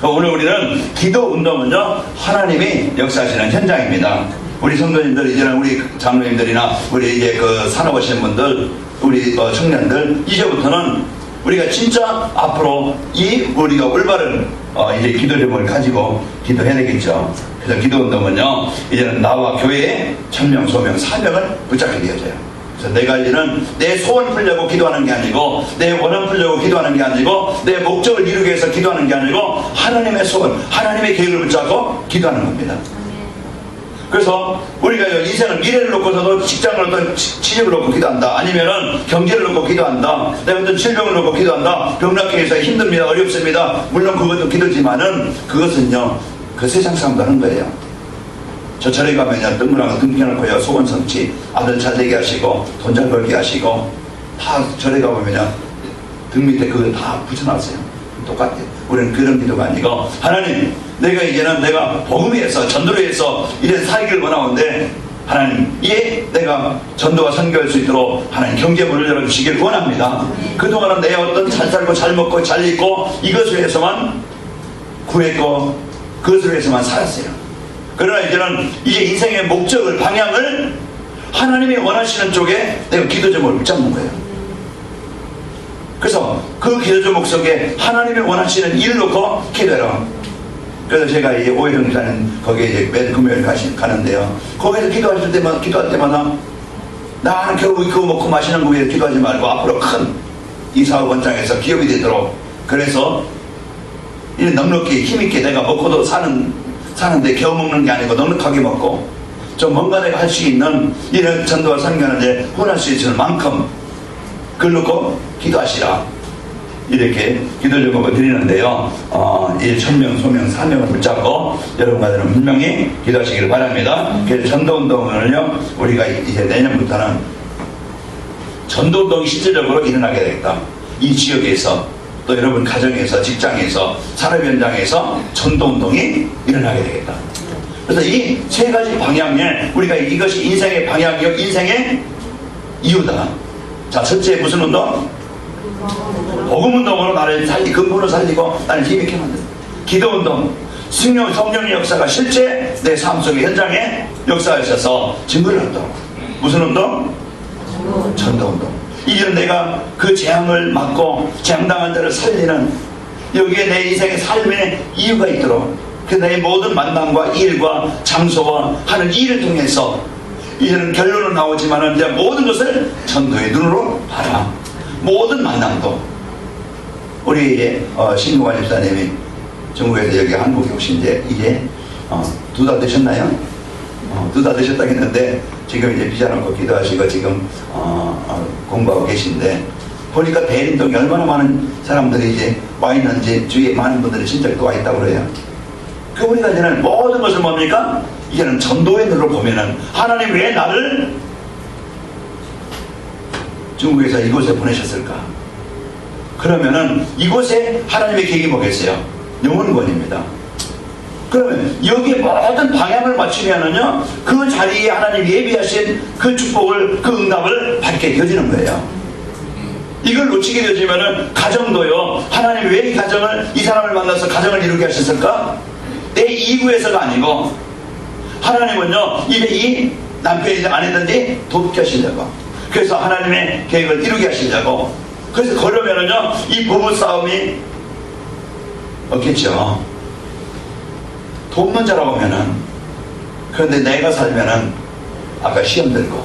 오늘 우리는 기도 운동은요 하나님이 역사하시는 현장입니다. 우리 성도님들 이제는 우리 장로님들이나 우리 이제 그 산업하시는 분들 우리 청년들 이제부터는 우리가 진짜 앞으로 우리가 올바른 이제 기도 제목을 가지고 기도해야 되겠죠. 그래서 기도 운동은요 이제는 나와 교회의 천명 소명 사명을 붙잡게 되어져요. 그래서 내가 이제는 내 소원 풀려고 기도하는 게 아니고 내 원한 풀려고 기도하는 게 아니고 내 목적을 이루기 위해서 기도하는 게 아니고 하나님의 소원 하나님의 계획을 붙잡고 기도하는 겁니다. 그래서 우리가 인생을 미래를 놓고서도 직장을 어떤 취직을 놓고 기도한다 아니면은 경제를 놓고 기도한다 내가 어떤 질병을 놓고 기도한다 병낫게 해서 힘듭니다 어렵습니다 물론 그것도 기도지만은 그것은요 그 세상 사람도 하는 거예요. 저 절에 가면요 뜬구랑을 등겨놓고요 소원 성취 아들 잘 되게 하시고 돈 잘 벌게 하시고 다 절에 가보면요 등 밑에 그거 다 붙여놨어요. 똑같아요. 우리는 그런 기도가 아니고 하나님 내가 이제는 내가 복음에 해서 전도를 해서 이래 살기를 원하는데 하나님, 내가 전도와 선교할 수 있도록 하나님 경제 문을 열어주시길 원합니다. 그동안은 내 어떤 잘 살고 잘 먹고 잘 입고 이것을 위해서만 구했고 그것을 위해서만 살았어요. 그러나 이제는 인생의 목적을, 방향을 하나님이 원하시는 쪽에 내가 기도 제목을 붙잡는 거예요. 그래서 그 기도 제목 속에 하나님이 원하시는 일을 놓고 기도해라. 그래서 제가 이 오해정사는 거기에 이제 매 금요일 가는데요. 거기서 기도할 때마다 나는 결국 그거 먹고 마시는 거 위해서 기도하지 말고 앞으로 큰 이 사업 원장에서 기업이 되도록, 그래서 이 넉넉히 힘있게 내가 먹고도 사는데 겨우 먹는 게 아니고 넉넉하게 먹고 좀 뭔가 내가 할 수 있는 이런 전도와 선교하는데 혼할 수 있을 만큼 그걸 놓고 기도하시라. 이렇게 기도 제목을 드리는데요. 이 천명, 소명, 사명을 붙잡고 여러분과는 분명히 기도하시기를 바랍니다. 그래서 전도운동을요, 우리가 이제 내년부터는 전도운동이 실질적으로 일어나게 되겠다. 이 지역에서, 또 여러분 가정에서, 직장에서, 산업 현장에서 전도운동이 일어나게 되겠다. 그래서 이 세 가지 방향에 우리가 이것이 인생의 방향이요, 인생의 이유다. 자, 첫째 무슨 운동? 복음운동으로 나를 근본으로 살리고 나를 힘있게 만든다. 기도운동, 성령의 역사가 실제 내 삶 속의 현장에 역사하셔서 증거를 한다. 무슨 운동? 전도운동. 이제는 내가 그 재앙을 막고 재앙당한 자를 살리는, 여기에 내 인생의 삶의 이유가 있도록, 그 내 모든 만남과 일과 장소와 하는 일을 통해서 이제는 결론은 나오지만은 이제 모든 것을 전도의 눈으로 봐라. 모든 만남도, 우리 신동환 집사님이 중국에서 여기 한국에 오신 이제 2달 되셨나요? 2달 되셨다고 했는데 지금 이제 비자놓고 기도하시고 지금 공부하고 계신데, 보니까 대림동에 얼마나 많은 사람들이 이제 와 있는지, 주위에 많은 분들이 진짜 또 와 있다고 그래요. 그 우리가 이제는 모든 것을 뭡니까? 이제는 전도의 눈으로 보면은 하나님 왜 나를 중국에서 이곳에 보내셨을까? 그러면은 이곳에 하나님의 계획이 뭐겠어요? 영혼구원입니다. 그러면 여기에 모든 방향을 맞추면은요, 그 자리에 하나님 예비하신 그 축복을, 그 응답을 받게 되어지는 거예요. 이걸 놓치게 되어지면은 가정도요, 하나님 왜 이 가정을, 이 사람을 만나서 가정을 이루게 하셨을까? 내 이구에서가 아니고 하나님은요, 이 남편이든 아내든지 돕게 하시려고, 그래서 하나님의 계획을 이루게 하시려고. 그래서 그러면은요, 이 부부싸움이 없겠죠. 돕는 자라고 하면은. 그런데 내가 살면은 아까 시험 들고,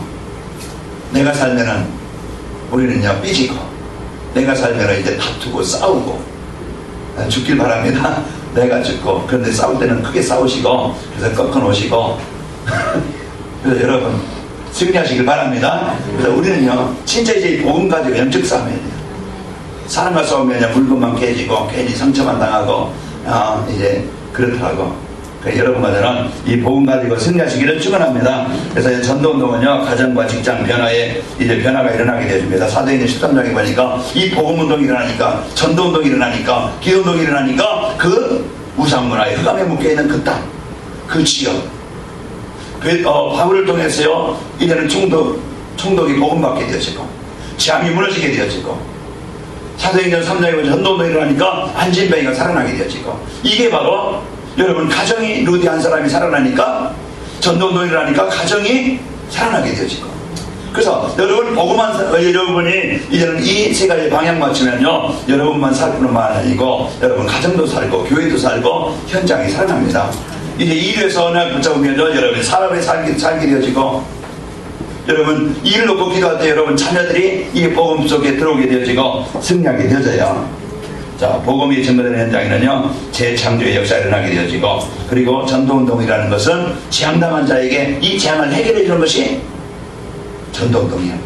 내가 살면은 우리는요 삐지고, 내가 살면은 이제 다투고 싸우고 죽길 바랍니다. 내가 죽고, 그런데 싸울 때는 크게 싸우시고, 그래서 꺾어 놓으시고 그래서 여러분 승리하시길 바랍니다. 그래서 우리는요 진짜 이제 복음 가지고 영적 싸움해야 돼요. 사람과 싸우면 물건만 깨지고 괜히 상처만 당하고 이제 그렇더라고. 그래서 여러분과는 이 복음 가지고 승리하시기를 축원합니다. 그래서 전도운동은요, 가정과 직장 변화에 이제 변화가 일어나게 되어집니다. 사도행전 13장에 보니까 이 복음운동이 일어나니까, 전도운동이 일어나니까, 기도운동이 일어나니까 그 우상문화에 흑암에 묶여있는 그 땅, 그 지역, 바울을 통해서요 이제는 총독이 복음받게 되어지고, 재앙이 무너지게 되어지고, 사도행전 3장에 보면 전도운동이 일어나니까 안진뱅이가 살아나게 되어지고, 이게 바로 여러분 가정이, 루디 한 사람이 살아나니까, 전도운동이 일어나니까 가정이 살아나게 되어지고. 그래서 여러분 여러분이 이제는 이 세 가지 방향 맞추면요, 여러분만 살 뿐만 아니고 여러분 가정도 살고 교회도 살고 현장이 살아납니다. 이제 일에서 언약 붙잡으면요, 여러분 사람의 살게 되어지고, 여러분 일을 놓고 기도할 때 여러분 자녀들이 이 복음 속에 들어오게 되어지고 승리하게 되어져요. 자, 복음이 증거되는 현장에는요 재창조의 역사가 일어나게 되어지고, 그리고 전도운동이라는 것은 재앙당한 자에게 이 재앙을 해결해 주는 것이 전도운동이에요.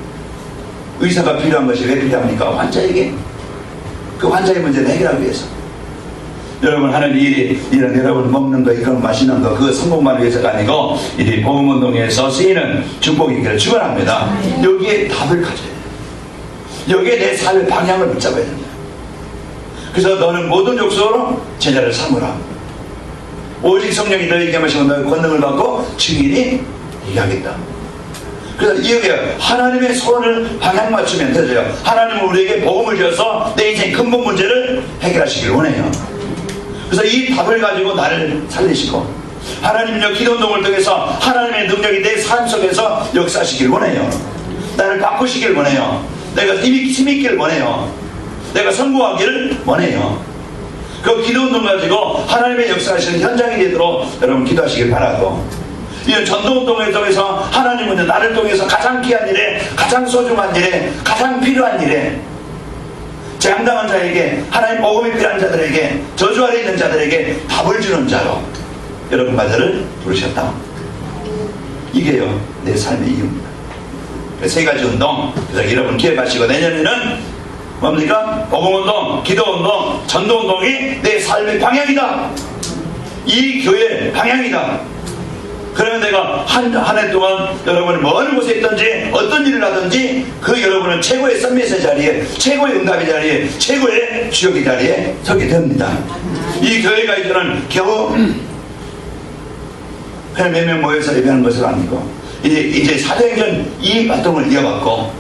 의사가 필요한 것이 왜 필요합니까? 환자에게 그 환자의 문제를 해결하기 위해서. 여러분 하는 일이 이런 여러분 먹는 거, 이런 마시는 거, 그 성공만을 위해서가 아니고 이 복음운동에서 쓰이는 축복이기를 축원합니다. 여기에 답을 가져야 돼요. 여기에 내 삶의 방향을 붙잡아야 됩니다. 그래서 너는 모든 족속으로 제자를 삼으라. 오직 성령이 너에게 마시고 너의 권능을 받고 증인이 얘기하겠다. 그래서 이게 하나님의 소원을 방향 맞추면 되죠. 하나님은 우리에게 복음을 주셔서 내 인생 근본 문제를 해결하시길 원해요. 그래서 이 답을 가지고 나를 살리시고, 하나님은요 기도운동을 통해서 하나님의 능력이 내 삶 속에서 역사하시길 원해요. 나를 바꾸시길 원해요. 내가 힘있기를 원해요. 내가 성공하기를 원해요. 그 기도운동 가지고 하나님의 역사하시는 현장이 되도록 여러분 기도하시길 바라고, 이런 전도운동을 통해서 하나님은 나를 통해서 가장 귀한 일에, 가장 소중한 일에, 가장 필요한 일에, 재앙당한 자에게, 하나님 복음이 필요한 자들에게, 저주 아래 있는 자들에게 답을 주는 자로 여러분과들을 부르셨다. 이게요 내 삶의 이유입니다. 세 가지 운동, 그래서 여러분 기억하시고, 내년에는 뭡니까? 복음운동, 기도운동, 전도운동이 내 삶의 방향이다. 이 교회의 방향이다. 그러면 내가 한 해 동안 여러분이 어느 곳에 있든지 어떤 일을 하든지 그 여러분은 최고의 썸밋의 자리에, 최고의 응답의 자리에, 최고의 주역의 자리에 서게 됩니다. 이 교회가 이제는 겨우 그냥 몇 명 모여서 예배하는 것은 아니고, 이제 사도행전 이 활동을 이어받고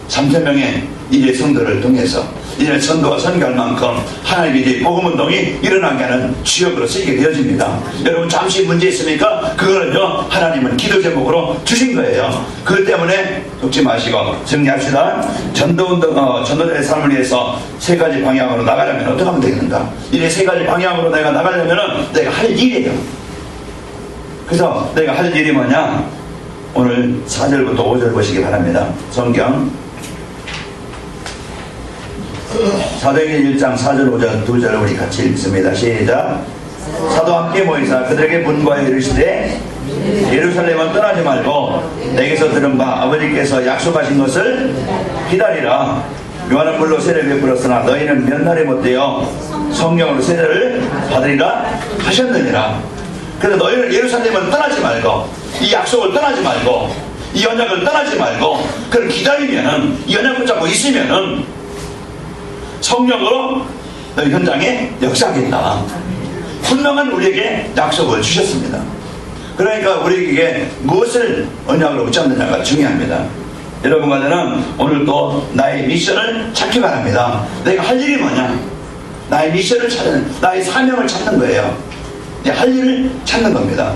3,000명의 이제 성도를 통해서 이제 전도와 선교할 만큼 하나님의 이제 복음운동이 일어나게 하는 주역으로 쓰이게 되어집니다. 여러분 잠시 문제 있습니까? 그거는요 하나님은 기도 제목으로 주신 거예요. 그것 때문에 속지 마시고 정리합시다. 전도운동, 전도자의 삶을 위해서 세 가지 방향으로 나가려면 어떻게 하면 되겠는가? 이제 세 가지 방향으로 내가 나가려면 내가 할 일이에요. 그래서 내가 할 일이 뭐냐? 오늘 4절부터 5절 보시기 바랍니다. 성경 사도행전 1장 4절 5절 2절을 우리 같이 읽습니다. 시작. 사도 함께 모이사 그들에게 분과에 이르시되 예루살렘은 떠나지 말고 내게서 들은 바 아버지께서 약속하신 것을 기다리라. 요한은 물로 세례를 베풀었으나 너희는 몇 날에 못되어 성령으로 세례를 받으리라 하셨느니라. 그래서 너희는 예루살렘을 떠나지 말고, 이 약속을 떠나지 말고, 이 언약을 떠나지 말고, 그걸 기다리면은, 이 언약 붙잡고 있으면은 성령으로 너희 현장에 역사하겠다. 분명한 우리에게 약속을 주셨습니다. 그러니까 우리에게 무엇을 언약으로 붙잡느냐가 중요합니다. 여러분과는 오늘 또 나의 미션을 찾기 바랍니다. 내가 할 일이 뭐냐? 나의 미션을 찾는, 나의 사명을 찾는 거예요. 할 일을 찾는 겁니다.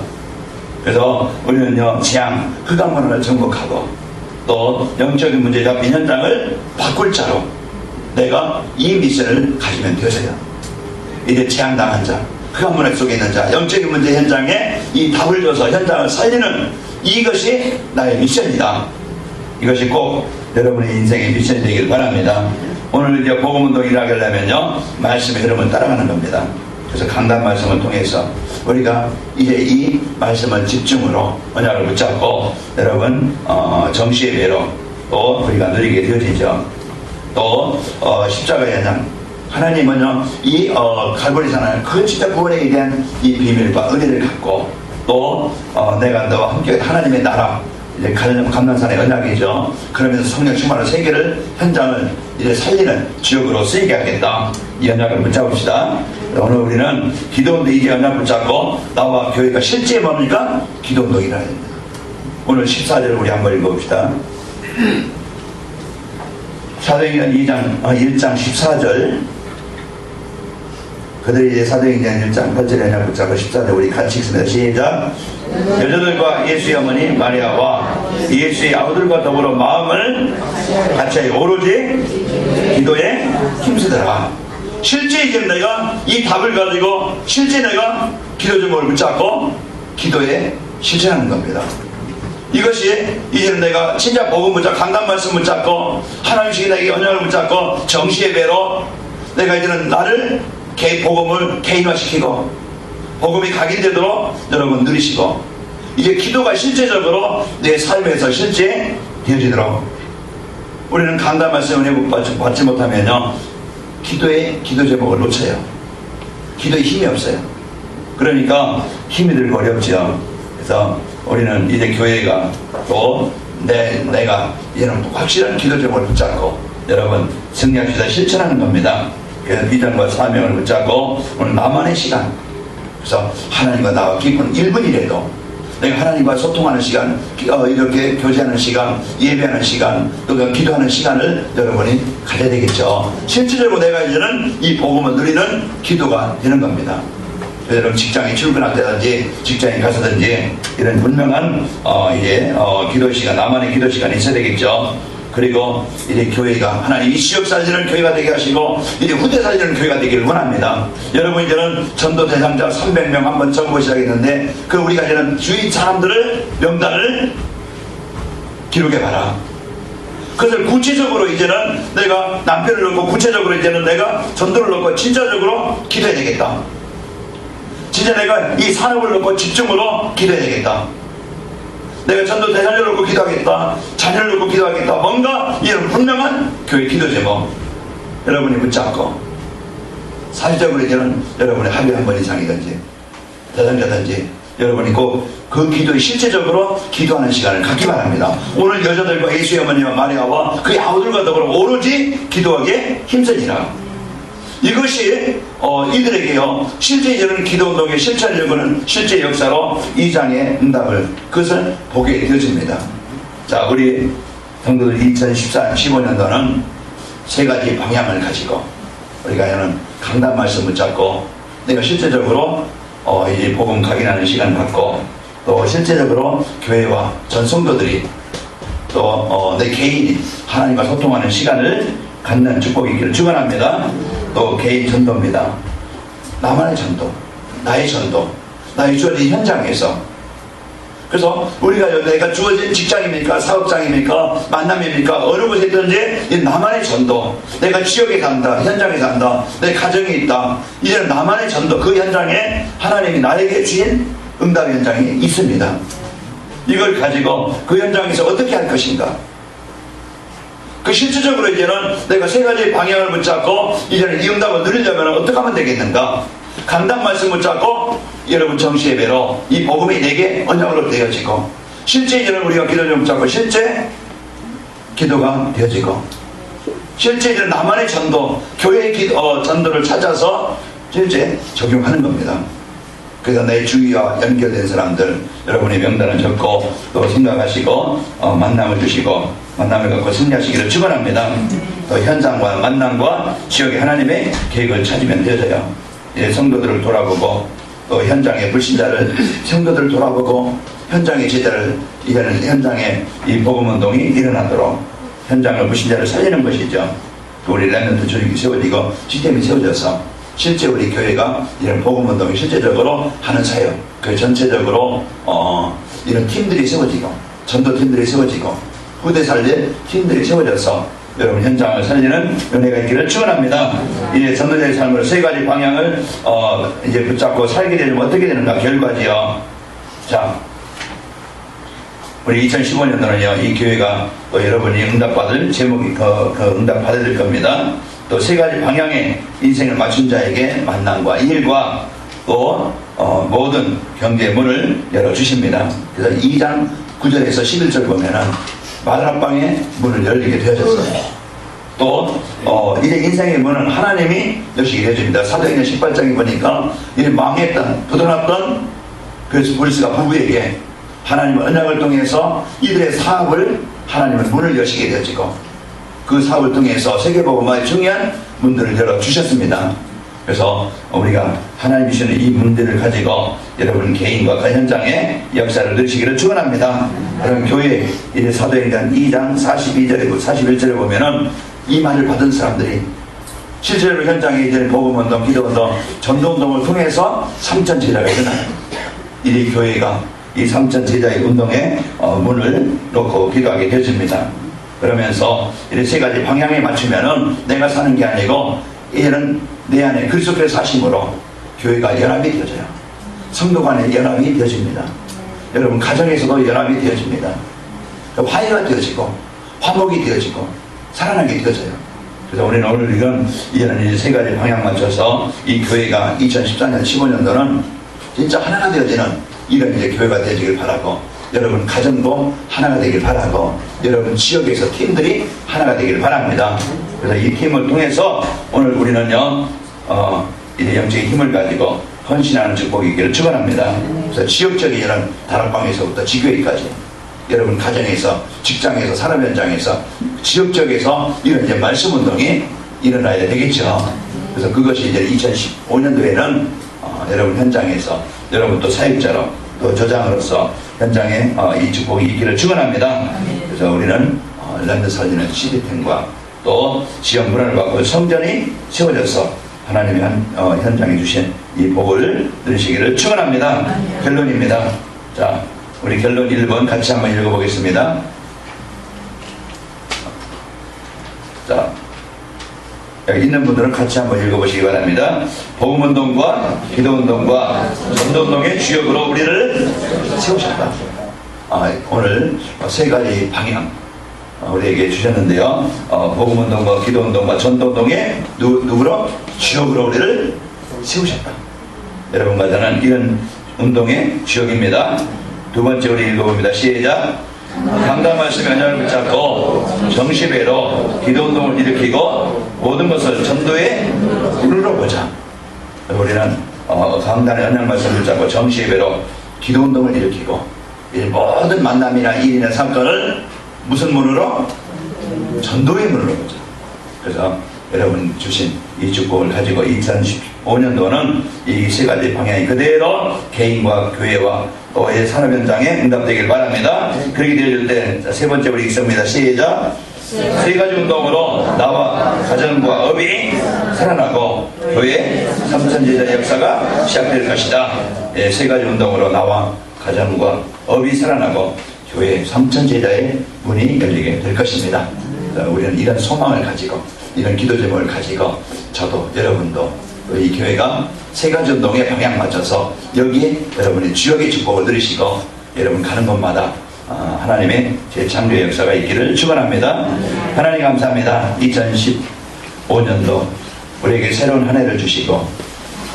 그래서 우리는요 재앙, 흑암문화를 정복하고 또 영적인 문제 잡힌 현장을 바꿀 자로 내가 이 미션을 가지면 되어져요. 이제 재앙당한 자, 흑암문화 속에 있는 자, 영적인 문제 현장에 이 답을 줘서 현장을 살리는 이것이 나의 미션이다. 이것이 꼭 여러분의 인생의 미션이 되길 바랍니다. 오늘 이제 복음운동을 하려면요 말씀에 여러분 따라가는 겁니다. 그래서 강단 말씀을 통해서 우리가 이제 이 말씀을 집중으로 언약을 붙잡고 여러분 정시예배로 또 우리가 누리게 되어지죠. 또 십자가의 현장, 하나님은요 이 갈보리산을 그 진짜 구원에 대한 이 비밀과 은혜를 갖고 또 내가 너와 함께 하나님의 나라, 이제 감난산의 언약이죠. 그러면서 성령 충만한 세계를, 현장을 이제 살리는 지역으로 쓰이게 하겠다. 이 언약을 붙잡읍시다. 오늘 우리는 기도운동 이제 언약 붙잡고 나와 교회가 실제 뭡니까? 기도운동이라 합니다. 오늘 14절을 우리 한번 읽어봅시다. 사도행전 1장 14절. 그들이 이제 사도행전 1장 8절에 언약 붙잡고 14절 우리 같이 읽습니다. 시작. 여자들과 예수의 어머니 마리아와 예수의 아우들과 더불어 마음을 같이 오로지 기도에 힘쓰더라. 실제 이제 내가 이 답을 가지고 실제 내가 기도 제목을 붙잡고 기도에 실천하는 겁니다. 이것이 이제는 내가 진짜 복음 붙잡고 강단 말씀 붙잡고 하나님씩 내게 언약을 붙잡고 정시예배로 내가 이제는 나를 복음을 개인화시키고 복음이 각인되도록 여러분 누리시고 이제 기도가 실제적으로 내 삶에서 실제 되어지도록. 우리는 강단 말씀을 받지 못하면요 기도의 기도 제목을 놓쳐요. 기도에 힘이 없어요. 그러니까 힘이 들고 어렵죠. 그래서 우리는 이제 교회가 또 내가 이제는 확실한 기도 제목을 붙잡고 여러분 승리합시다 실천하는 겁니다. 그래서 비전과 사명을 붙잡고 오늘 나만의 시간, 그래서 하나님과 나와 깊은 1분이라도 내가 하나님과 소통하는 시간, 이렇게 교제하는 시간, 예배하는 시간, 또 기도하는 시간을 여러분이 가져야 되겠죠. 실질적으로 내가 이제는 이 복음을 누리는 기도가 되는 겁니다. 여러분 직장에 출근할 때든지 직장에 가서든지 이런 분명한 기도 시간, 나만의 기도 시간이 있어야 되겠죠. 그리고 이제 교회가 하나님이 지역 살리는 교회가 되게 하시고 이제 후대 살리는 교회가 되기를 원합니다. 여러분 이제는 전도 대상자 300명 한번 적고 시작했는데 그 우리가 이제는 주위 사람들을 명단을 기록해봐라. 그것을 구체적으로 이제는 내가 남편을 놓고 구체적으로 이제는 내가 전도를 놓고 진짜적으로 기도해야 되겠다. 진짜 내가 이 산업을 놓고 집중으로 기도해야 되겠다. 내가 전도 대상자를 놓고 기도하겠다. 자녀를 놓고 기도하겠다. 뭔가 이런 분명한 교회 기도 제목 여러분이 붙잡고 사실적으로 이제는 여러분이 하루에 한 번 이상이든지 대상자든지 여러분이 꼭 그 기도에 실제적으로 기도하는 시간을 갖기 바랍니다. 오늘 여자들과 예수의 어머니와 마리아와 그 아우들과 더불어 오로지 기도하기에 힘쓰니라. 이것이 이들에게요 실제 이런 기도운동의 실천력은 실제 역사로 이 장의 응답을 그것을 보게 되어집니다. 자, 우리 성도들 2014-15년도는 세 가지 방향을 가지고 우리가 이는 강단 말씀을 잡고 내가 실제적으로 이 복음 각인하는 시간을 갖고 또 실제적으로 교회와 전 성도들이 또 내 개인이 하나님과 소통하는 시간을 갖는 축복이 있기를 축원합니다. 또 개인 전도입니다. 나만의 전도, 나의 전도, 나의 주어진 현장에서. 그래서 우리가 내가 주어진 직장입니까, 사업장입니까, 만남입니까, 어느 곳에 있든지 나만의 전도, 내가 지역에 산다, 현장에 산다, 내 가정에 있다. 이제는 나만의 전도, 그 현장에 하나님이 나에게 주신 응답 현장이 있습니다. 이걸 가지고 그 현장에서 어떻게 할 것인가. 그 실질적으로 이제는 내가 세 가지 방향을 붙잡고 이제는 이 응답을 누리려면 어떻게 하면 되겠는가. 강단 말씀 붙잡고 여러분 정시 예배로 이 복음이 내게 언약으로 되어지고 실제 이제는 우리가 기도 좀 붙잡고 실제 기도가 되어지고 실제 이제는 나만의 전도, 교회의 전도를 찾아서 실제 적용하는 겁니다. 그래서 내 주위와 연결된 사람들 여러분의 명단을 적고 또 생각하시고 만남을 주시고 만남을 갖고 승리하시기를 축원합니다. 또 현장과 만남과 지역의 하나님의 계획을 찾으면 되어져요. 이제 성도들을 돌아보고 또 현장의 불신자를 성도들을 돌아보고 현장의 제자를 이제는 현장에 이 복음운동이 일어나도록 현장을 불신자를 살리는 것이죠. 우리 렘넌트 조직이 세워지고 시스템이 세워져서 실제 우리 교회가 이런 복음운동이 실제적으로 하는 사역, 그 전체적으로 이런 팀들이 세워지고 전도팀들이 세워지고 후대 살릴 팀들이 세워져서 여러분 현장을 살리는 은혜가 있기를 축원합니다. 이제 전도자의 삶을 세 가지 방향을 이제 붙잡고 살게 되면 어떻게 되는가 결과지요. 자, 우리 2015년도는요 이 교회가 또 여러분이 응답받을 제목이 그 응답 받을 겁니다. 또 세 가지 방향의 인생을 맞춘 자에게 만남과 일과 또 모든 경제의 문을 열어주십니다. 그래서 2장 9절에서 11절 보면은 마다락방의 문을 열리게 되어졌어요. 또 이제 인생의 문은 하나님이 여시게 되어줍니다. 사도행전 18장에 보니까 이 망했던 부도났던 그 브리스가 부부에게 하나님의 언약을 통해서 이들의 사업을 하나님은 문을 여시게 되어지고 그 사업을 통해서 세계복음화의 중요한 문들을 열어주셨습니다. 그래서 우리가 하나님이 주시는 이 문들을 가지고 여러분 개인과 그 현장의 역사를 누리시기를 축원합니다. 그럼 교회 이제 사도행전 2장 42절에 41절에 보면은 이 말을 받은 사람들이 실제로 현장에 이제 복음운동, 기도운동, 전도운동을 통해서 3천 제자가 일어나요. 이 교회가 이 3천 제자의 운동에 문을 놓고 기도하게 되어집니다. 그러면서 이렇게 세 가지 방향에 맞추면은 내가 사는 게 아니고 이제는 내 안에 그리스도께서 사심으로 교회가 연합이 되어져요. 성도 간의 연합이 되어집니다. 여러분 가정에서도 연합이 되어집니다. 화해가 되어지고 화목이 되어지고 살아나게 되어져요. 그래서 우리는 오늘 이제는 이제 세 가지 방향 맞춰서 이 교회가 2014년 15년도는 진짜 하나가 되어지는 이런 이제 교회가 되어지길 바라고 여러분 가정도 하나가 되길 바라고 여러분 지역에서 팀들이 하나가 되길 바랍니다. 그래서 이 팀을 통해서 오늘 우리는요 이제 영적인 힘을 가지고 헌신하는 축복이 있기를 축원합니다. 지역에서부터 지역적인 이런 다락방에서부터 지교회까지 여러분 가정에서, 직장에서, 산업 현장에서, 지역적에서 이런 이제 말씀 운동이 일어나야 되겠죠. 그래서 그것이 이제 2015년도에는 여러분 현장에서, 여러분 또 사역자로, 또 저장으로서 현장에 이 축복이 있기를 축원합니다. 그래서 우리는 랜드 살리는 시티템과 또 지역 문화를 받고 성전이 세워져서 하나님이 현장에 주신 이 복을 누리시기를 축원합니다. 결론입니다. 자, 우리 결론 1번 같이 한번 읽어보겠습니다. 자, 여기 있는 분들은 같이 한번 읽어보시기 바랍니다. 복음운동과 기도운동과 전도운동의 주역으로 우리를 세우셨다. 오늘 세 가지 방향 우리에게 주셨는데요. 복음운동과 기도운동과 전도운동의 누구로? 주역으로 우리를 세우셨다. 여러분과 저는 이런 운동의 주역입니다. 두 번째 우리 읽어봅니다. 시작. 강단 말씀의 언약을 붙잡고 정시배로 기도운동을 일으키고 모든 것을 전도에 이루어보자. 우리는 강단의 언약 말씀을 붙잡고 정시배로 기도운동을 일으키고 이 모든 만남이나 일이나 사건을 무슨 문으로? 전도의 문으로 보자. 그래서 여러분 주신 이 축복을 가지고 2015년도는 이 세 가지 방향이 그대로 개인과 교회와 또의 산업 현장에 응답되길 바랍니다. 그렇게 되어질 때 세 번째 우리 읽습니다. 시작. 세 가지 운동으로 나와 가정과 업이 살아나고 교회 삼천제자 역사가 시작될 것이다. 세 가지 운동으로 나와 가정과 업이 살아나고 교회 삼천제자의 문이 열리게 될 것입니다. 우리는 이런 소망을 가지고 이런 기도 제목을 가지고 저도 여러분도 이 교회가 세 가지 운동에 방향 맞춰서 여기에 여러분의 주역의 축복을 누리시고 여러분 가는 곳마다 하나님의 재창조의 역사가 있기를 축원합니다. 하나님 감사합니다. 2015년도 우리에게 새로운 한 해를 주시고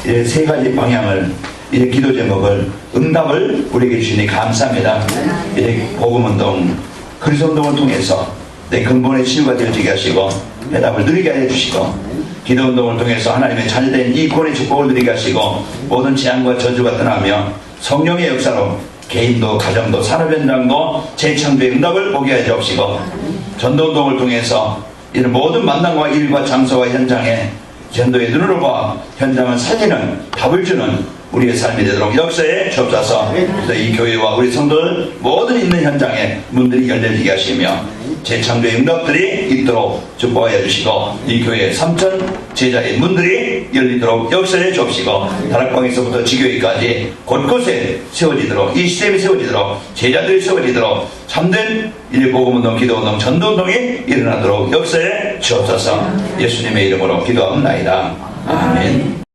이 세 가지 방향을 이 기도 제목을 응답을 우리에게 주시니 감사합니다. 이 복음운동 그리스도운동을 통해서 내 근본의 치유가 되어지게 하시고 해답을 누리게 해주시고 기도운동을 통해서 하나님의 자녀된 이 구원의 축복을 누리게 하시고 모든 재앙과 저주가 떠나며 성령의 역사로 개인도 가정도 산업 현장도 재창조의 응답을 보게 해 주옵시고 전도운동을 통해서 이런 모든 만남과 일과 장소와 현장에 전도의 눈으로 봐 현장을 살리는 답을 주는 우리의 삶이 되도록 역사에 주옵소서. 그래서 이 교회와 우리 성도들 모든 있는 현장에 문들이 열려지게 하시며 재창조의 응답들이 있도록 축복하여 주시고 이 교회 3천 제자의 문들이 열리도록 역사에 주옵시고 다락방에서부터 지교회까지 곳곳에 세워지도록 이 시스템이 세워지도록 제자들이 세워지도록 참된 복음운동 기도운동 전도운동이 일어나도록 역사에 주옵소서. 예수님의 이름으로 기도합나이다. 아멘.